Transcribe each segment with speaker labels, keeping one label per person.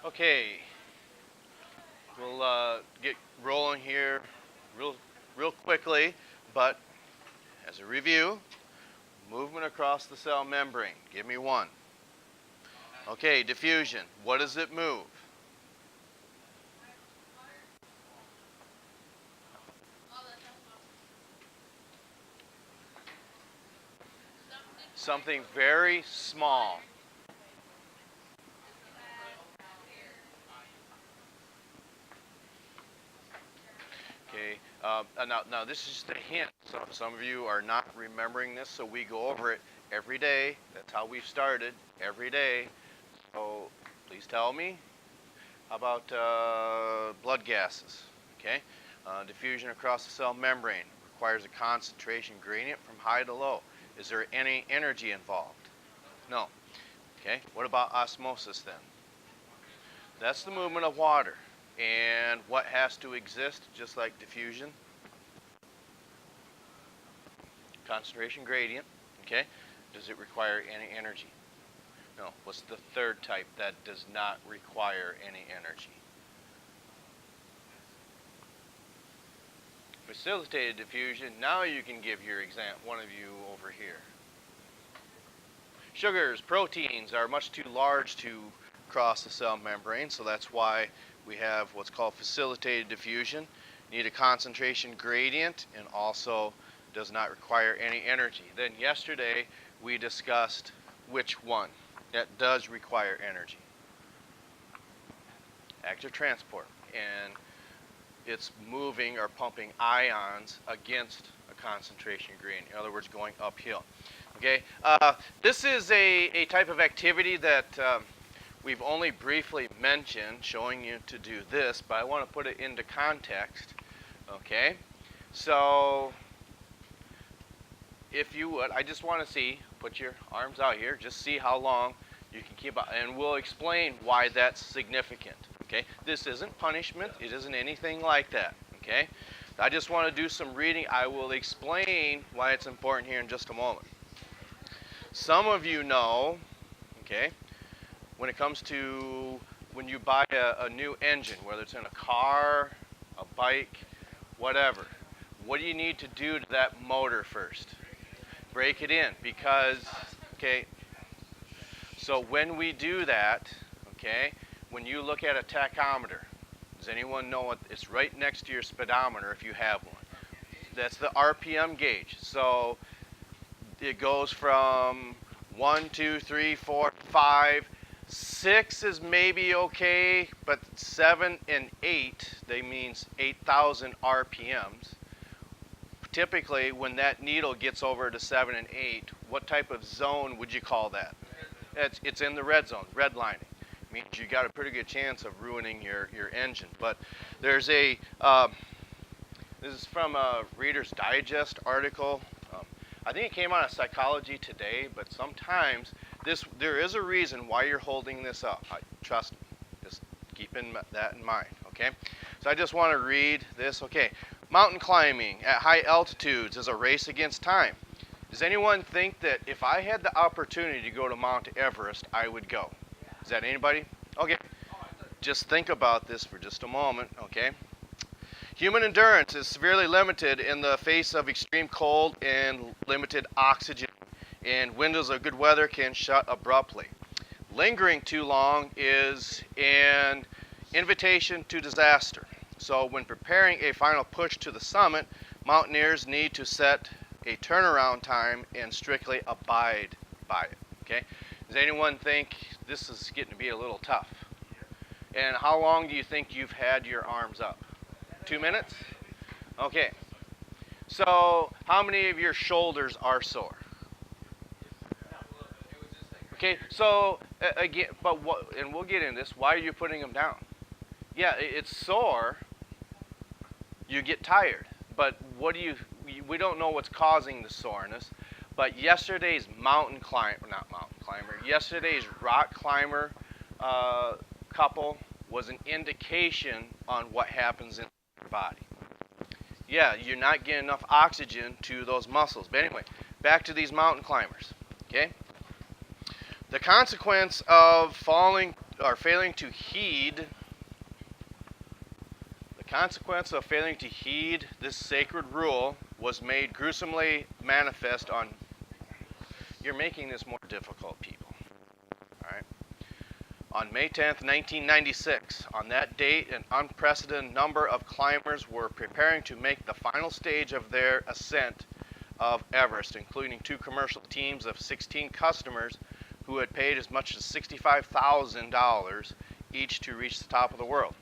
Speaker 1: Okay, we'll get rolling here real quickly, but as a review, movement across the cell membrane. Give me one. Okay, diffusion. What does it move? Something very small. Okay, now this is just a hint. So some of you are not remembering this, so we go over it every day. That's how we've started, every day. So please tell me. How about blood gases? Okay, diffusion across the cell membrane requires a concentration gradient from high to low. Is there any energy involved? No. Okay, what about osmosis then? That's the movement of water. And what has to exist, just like diffusion? Concentration gradient. Okay, does it require any energy? No. What's the third type that does not require any energy? Facilitated diffusion. Now you can give your example, one of you over here. Sugars, proteins are much too large to cross the cell membrane, so that's why we have what's called facilitated diffusion. You need a concentration gradient and also does not require any energy. Then yesterday we discussed which one that does require energy. Active transport, and it's moving or pumping ions against a concentration gradient. In other words, going uphill. Okay, this is a type of activity that we've only briefly mentioned, showing you to do this, but I want to put it into context. Okay, so if you would, I just want to see, put your arms out here, just see how long you can keep up, and we'll explain why that's significant. Okay, this isn't punishment, it isn't anything like that. Okay, I just want to do some reading. I will explain why it's important here in just a moment. Some of you know, okay, when it comes to when you buy a new engine, whether it's in a car, a bike, whatever, what do you need to do to that motor first? Break it in, because, okay, so when we do that, okay, when you look at a tachometer, does anyone know what, it's right next to your speedometer if you have one. That's the RPM gauge. So it goes from 1, 2, 3, 4, 5, 6 is maybe okay, but 7 and 8, they means 8,000 RPMs. Typically, when that needle gets over to 7 and 8, what type of zone would you call that? It's in the red zone, red lining. It means you got a pretty good chance of ruining your engine. But there's a, this is from a Reader's Digest article. I think it came out of Psychology Today, but sometimes there is a reason why you're holding this up. Trust me, just keep that in mind, okay? So I just want to read this, okay. Mountain climbing at high altitudes is a race against time. Does anyone think that if I had the opportunity to go to Mount Everest, I would go? Is that anybody? Okay, just think about this for just a moment, okay? Human endurance is severely limited in the face of extreme cold and limited oxygen, and windows of good weather can shut abruptly. Lingering too long is an invitation to disaster. So when preparing a final push to the summit, mountaineers need to set a turnaround time and strictly abide by it. Okay? Does anyone think this is getting to be a little tough? And how long do you think you've had your arms up? 2 minutes? Okay. So how many of your shoulders are sore? Okay, so again, but what, and we'll get into this, why are you putting them down? Yeah, it's sore, you get tired, but we don't know what's causing the soreness, but yesterday's yesterday's rock climber couple was an indication on what happens in your body. Yeah, you're not getting enough oxygen to those muscles. But anyway, back to these mountain climbers, okay? The consequence of failing to heed this sacred rule was made gruesomely manifest on. You're making this more difficult, people. All right. On May 10th, 1996, on that date, an unprecedented number of climbers were preparing to make the final stage of their ascent of Everest, including 2 commercial teams of 16 customers who had paid as much as $65,000 each to reach the top of the world.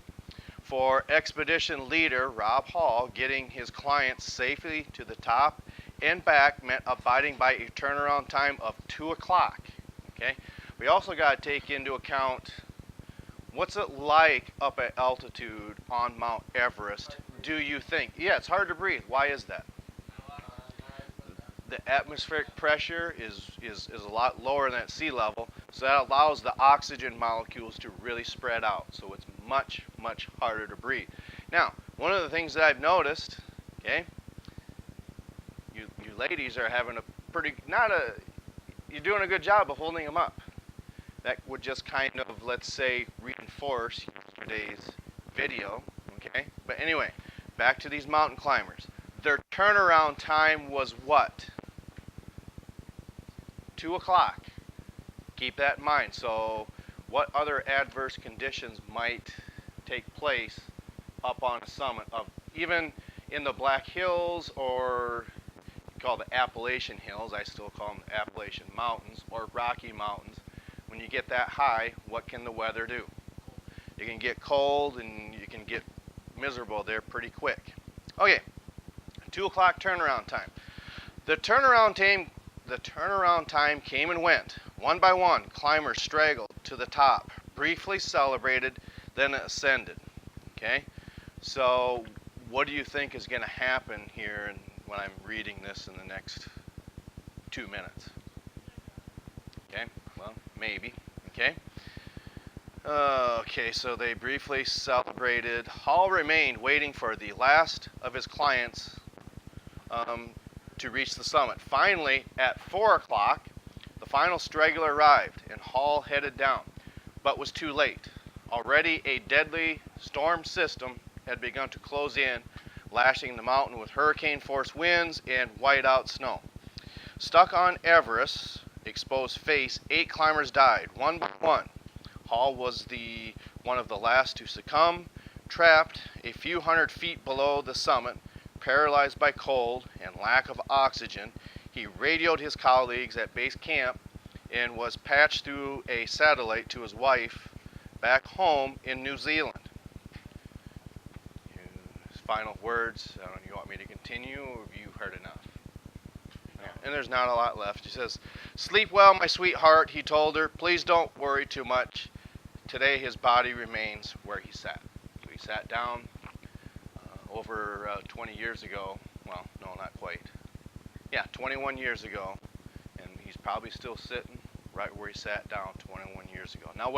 Speaker 1: For expedition leader Rob Hall, getting his clients safely to the top and back meant abiding by a turnaround time of 2 o'clock. Okay? We also got to take into account what's it like up at altitude on Mount Everest, do you think? Yeah, it's hard to breathe. Why is that? The atmospheric pressure is a lot lower than at sea level, so that allows the oxygen molecules to really spread out. So it's much, much harder to breathe. Now, one of the things that I've noticed, okay, you ladies are having a pretty, you're doing a good job of holding them up. That would just kind of, let's say, reinforce yesterday's video, okay? But anyway, back to these mountain climbers. Their turnaround time was what? 2 o'clock. Keep that in mind. So what other adverse conditions might take place up on a summit of, even in the Black Hills, or called the Appalachian Hills, I still call them the Appalachian Mountains, or Rocky Mountains. When you get that high, what can the weather do? You can get cold and you can get miserable there pretty quick. Okay, 2 o'clock turnaround time. The turnaround time came and went. One by one, climbers straggled to the top, briefly celebrated, then ascended. Okay, so what do you think is going to happen here when I'm reading this in the next 2 minutes? Okay, well, maybe. Okay. Okay, so they briefly celebrated. Hall remained waiting for the last of his clients to reach the summit. Finally, at 4 o'clock, the final straggler arrived, and Hall headed down, but was too late. Already a deadly storm system had begun to close in, lashing the mountain with hurricane-force winds and white-out snow. Stuck on Everest's exposed face, 8 climbers died, one by one. Hall was one of the last to succumb, trapped a few hundred feet below the summit, paralyzed by cold and lack of oxygen. He radioed his colleagues at base camp and was patched through a satellite to his wife back home in New Zealand. His final words, I don't know, you want me to continue, or have you heard enough? And there's not a lot left. He says, "Sleep well, my sweetheart," he told her. "Please don't worry too much. Today his body remains where he sat." So he sat down over 20 years ago. Well, no, not quite. Yeah, 21 years ago. And he's probably still sitting right where he sat down 21 years ago. Now,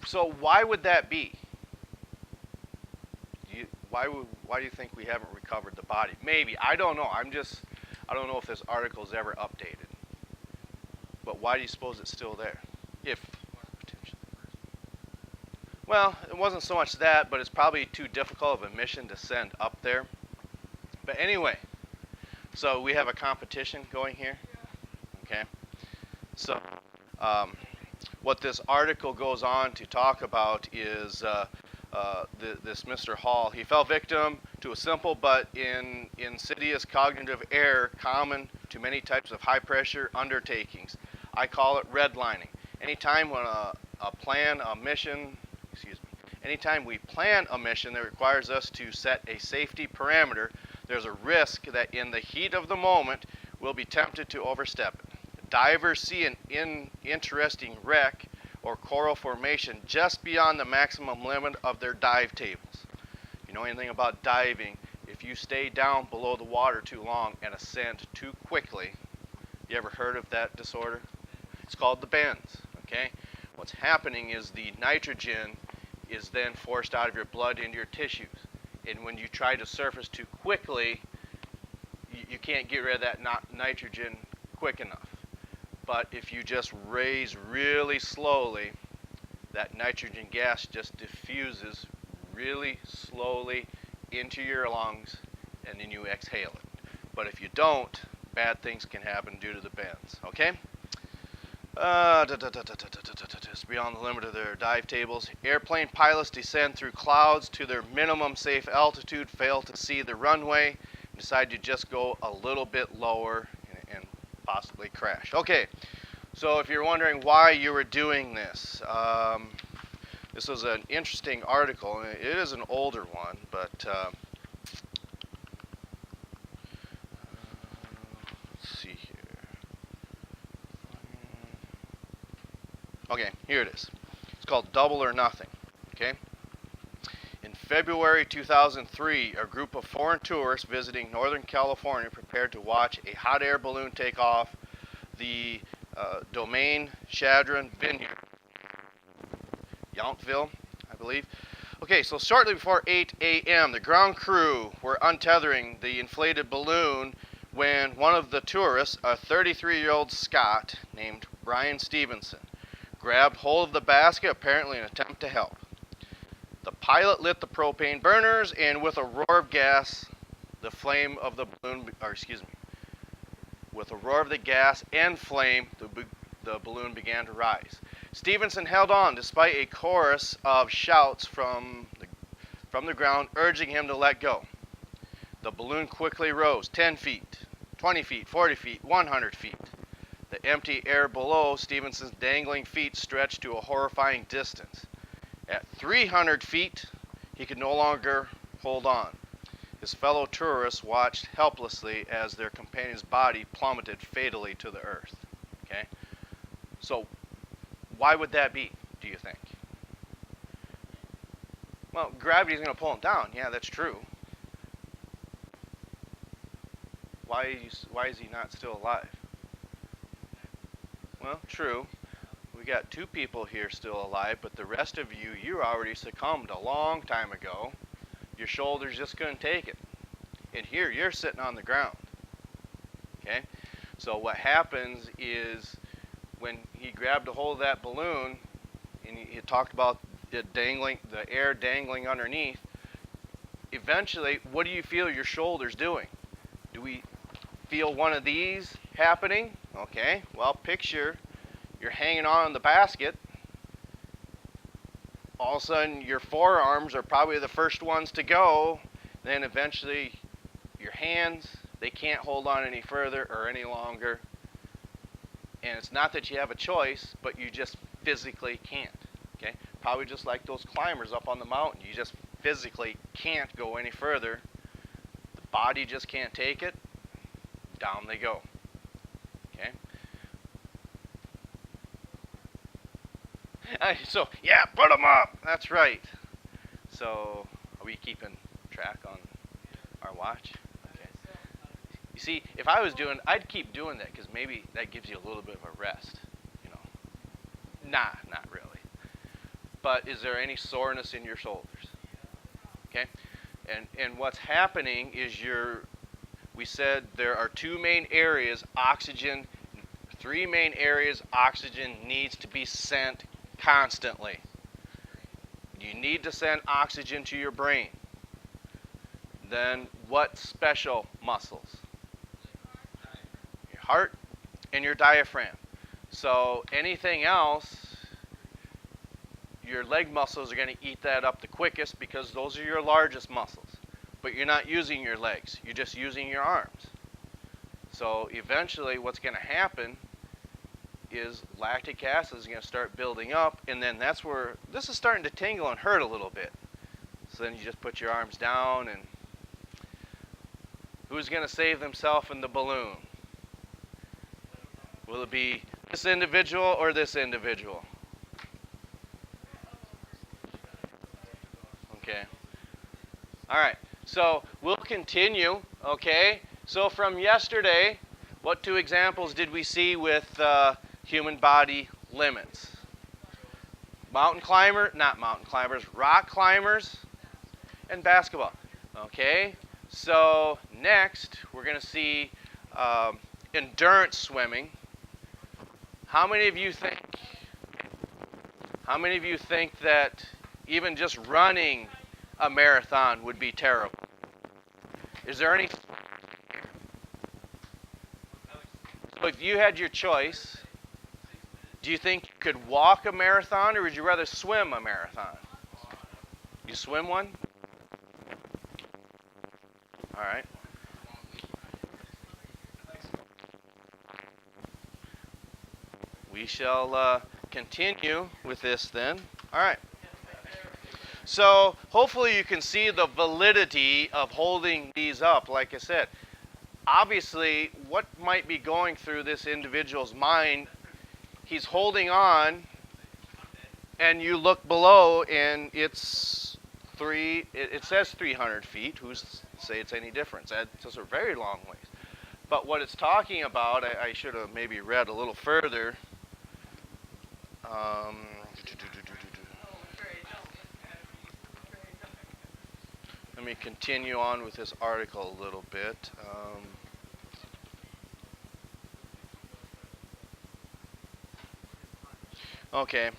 Speaker 1: so why would that be? Why do you think we haven't recovered the body? Maybe. I don't know. I don't know if this article is ever updated. But why do you suppose it's still there? Well, it wasn't so much that, but it's probably too difficult of a mission to send up there. But anyway, so we have a competition going here. Okay. So what this article goes on to talk about is this Mr. Hall. He fell victim to a simple but insidious cognitive error common to many types of high-pressure undertakings. I call it redlining. Anytime we plan a mission that requires us to set a safety parameter, there's a risk that in the heat of the moment we'll be tempted to overstep it. Divers see an interesting wreck or coral formation just beyond the maximum limit of their dive tables. You know anything about diving? If you stay down below the water too long and ascend too quickly, you ever heard of that disorder? It's called the bends. Okay? What's happening is the nitrogen is then forced out of your blood into your tissues. And when you try to surface too quickly, you can't get rid of that nitrogen quick enough. But if you just raise really slowly, that nitrogen gas just diffuses really slowly into your lungs, and then you exhale it. But if you don't, bad things can happen due to the bends, okay? It's beyond the limit of their dive tables. Airplane pilots descend through clouds to their minimum safe altitude, fail to see the runway, decide to just go a little bit lower and possibly crash. Okay, so if you're wondering why you were doing this, this was an interesting article. It is an older one, but let's see here. Okay, here it is. It's called Double or Nothing. Okay. In February 2003, a group of foreign tourists visiting Northern California prepared to watch a hot air balloon take off the Domaine Chadron Vineyard, Yountville, I believe. Okay, so shortly before 8 a.m., the ground crew were untethering the inflated balloon when one of the tourists, a 33-year-old Scot named Brian Stevenson, grabbed hold of the basket, apparently in an attempt to help. The pilot lit the propane burners, and with a roar of gas, the flame of the balloon, with a roar of the gas and flame, the balloon began to rise. Stevenson held on despite a chorus of shouts from the ground urging him to let go. The balloon quickly rose 10 feet, 20 feet, 40 feet, 100 feet. The empty air below Stevenson's dangling feet stretched to a horrifying distance. At 300 feet, he could no longer hold on. His fellow tourists watched helplessly as their companion's body plummeted fatally to the earth. Okay? So, why would that be, do you think? Well, gravity's going to pull him down. Yeah, that's true. Why is he not still alive? Well, true. We got 2 people here still alive, but the rest of you already succumbed a long time ago. Your shoulders just couldn't take it. And here, you're sitting on the ground. Okay? So what happens is when he grabbed a hold of that balloon, and he talked about the air dangling underneath, eventually, what do you feel your shoulders doing? Do we feel one of these happening? Okay, well, picture you're hanging on the basket. All of a sudden, your forearms are probably the first ones to go. Then eventually, your hands, they can't hold on any further or any longer. And it's not that you have a choice, but you just physically can't. Okay, probably just like those climbers up on the mountain. You just physically can't go any further. The body just can't take it. Down they go. Okay. So, yeah, put them up. That's right. So, are we keeping track on our watch? Okay. You see, if I was doing, I'd keep doing that because maybe that gives you a little bit of a rest. You know. Nah, not really. But is there any soreness in your shoulders? Okay. And what's happening is we said there are 2 main areas, oxygen, 3 main areas oxygen needs to be sent constantly. You need to send oxygen to your brain. Then what special muscles? Your heart and your diaphragm. So anything else, your leg muscles are going to eat that up the quickest because those are your largest muscles. But you're not using your legs. You're just using your arms. So eventually what's going to happen is lactic acid is going to start building up, and then that's where this is starting to tingle and hurt a little bit. So then you just put your arms down, and who's going to save themselves in the balloon? Will it be this individual or this individual? Okay. All right. So we'll continue, okay? So from yesterday, what 2 examples did we see with human body limits? Rock climbers, and basketball. Okay, so next we're going to see endurance swimming. How many of you think that even just running a marathon would be terrible? Is there any? So if you had your choice, do you think you could walk a marathon, or would you rather swim a marathon? You swim one? All right. We shall continue with this then. All right. So hopefully you can see the validity of holding these up. Like I said, obviously what might be going through this individual's mind, he's holding on, and you look below and it's it says 300 feet. Who's say it's any difference? That's a very long ways. But what it's talking about, I should have maybe read a little further. Let me continue on with this article a little bit. Okay,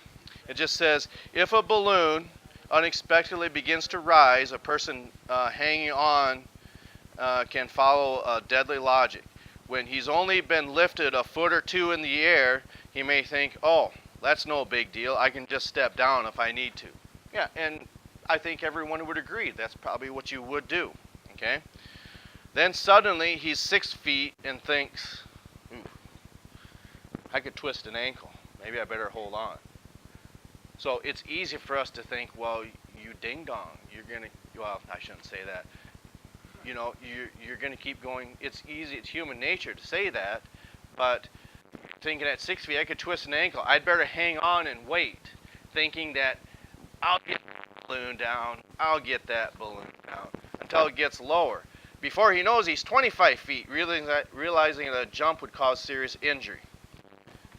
Speaker 1: it just says, if a balloon unexpectedly begins to rise, a person hanging on can follow a deadly logic. When he's only been lifted a foot or two in the air, he may think, oh, that's no big deal. I can just step down if I need to. Yeah, and I think everyone would agree that's probably what you would do. Okay? Then suddenly he's 6 feet and thinks, I could twist an ankle. Maybe I better hold on. So it's easy for us to think, well, you ding dong, you're going to, well, I shouldn't say that. You know, you're going to keep going. It's easy, it's human nature to say that, but thinking at 6 feet I could twist an ankle, I'd better hang on and wait, thinking that I'll get that balloon down, I'll get that balloon down, until it gets lower. Before he knows, he's 25 feet, realizing that a jump would cause serious injury.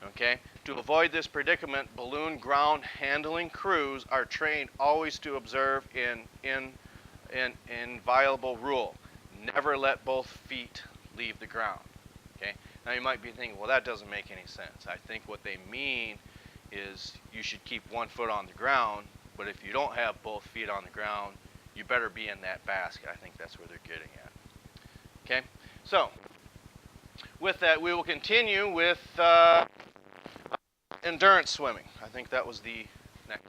Speaker 1: Okay? To avoid this predicament, balloon ground handling crews are trained always to observe an inviolable rule: never let both feet leave the ground. Okay? Now you might be thinking, well, that doesn't make any sense. I think what they mean is you should keep one foot on the ground, but if you don't have both feet on the ground, you better be in that basket. I think that's where they're getting at. Okay? So, with that, we will continue with endurance swimming. I think that was the next.